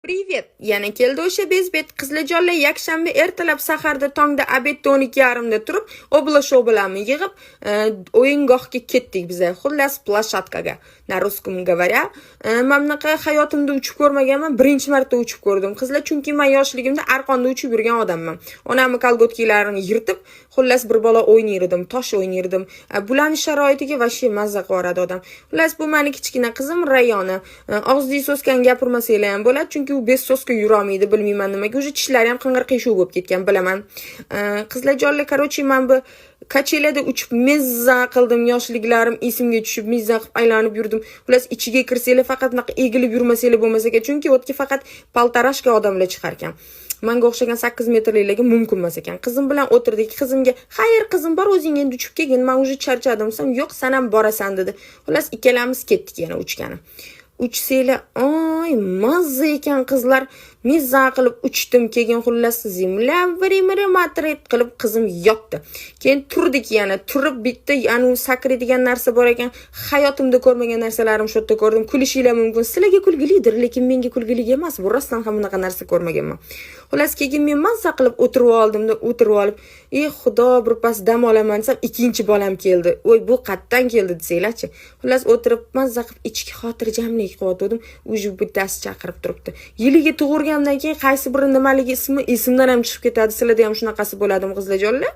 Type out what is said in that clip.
Privet, yana keldi o'sha bezbet. Qizlajonlar yakshanba ertalab saharda tongda obedda 12:30da turib, obla-shoblalarni yig'ib, o'yingohga ketdik biz. Xullas, plashatkaga. Na ruskum говоря, men bunaqa hayotimda uchib ko'rmaganman, birinchi marta uchib ko'rdim. Qizlar, chunki men yoshligimda arqonda uchib yurgan odamman. Onamni kolgotkilarini yirtib, xullas bir bola o'ynayar edim, tosh o'ynayar edim. Bularning sharoitiga vashshe mazza qiladi odam. Xullas, bu meni kichkina qizim Rayona. Og'zida so'skan gapirmasanglar ham bo'ladi, chunki u beso'zga yurolmaydi, bilmayman nimaga. O'sha tishlari ham qing'ir-qiyshuv bo'lib ketgan, bilaman. Qizlarjonlar, qarochi, men bu kachelada uchib mezza qildim, yoshliklarim esimga tushib, mezza qilib aylanib yurdim. Xullas, ichiga kirsanglar faqat bunaqa egilib yurmasanglar bo'lmasa kerak, chunki o'tga faqat paltarashka odamlar chiqar ekan. Menga o'xshagan 8 metrliklarga mumkin emas ekan. Qizim bilan o'tirdik. Qizimga, "Xayr qizim, bor o'zing endi uchib kelgin, men уже charchadim" desam, "Yo'q, sen ham borasan" dedi. Xullas, ikkalamiz ketdik yana uchgani. Uchsanglar, oy, mazza ekan qizlar. Mezza qilib uchdim, keyin xullas zimla matret qilib qizim yotdi. Keyin turdik yana, turib bitta yani sakraydigan narsa bor ekan. Hayotimda ko'rmagan narsalarim shu yerda ko'rdim. Kulishinglar mumkin. Sizlarga kulgilidir, lekin menga kulgili emas. Bu rostdan ham bunaqa narsa ko'rmaganman. Xullas, keyin men mazza qilib o'tirib oldim-da, o'tirib olib, "Ey Xudo, bir pas dam olaman" desam, ikkinchi bolam keldi. Voy, bu qayerdan keldi desanglarchi. Xullas, o'tirib mazza qilib ichki xotirjamlik qilyotdim. Uji bittasi chaqirib turibdi. Yiliga tug'urgandan keyin qaysi biri nimaligi ismi esimdan ham chiqib ketadi. Sizlarda ham shunaqasi bo'ladimi, qizlarjonlar?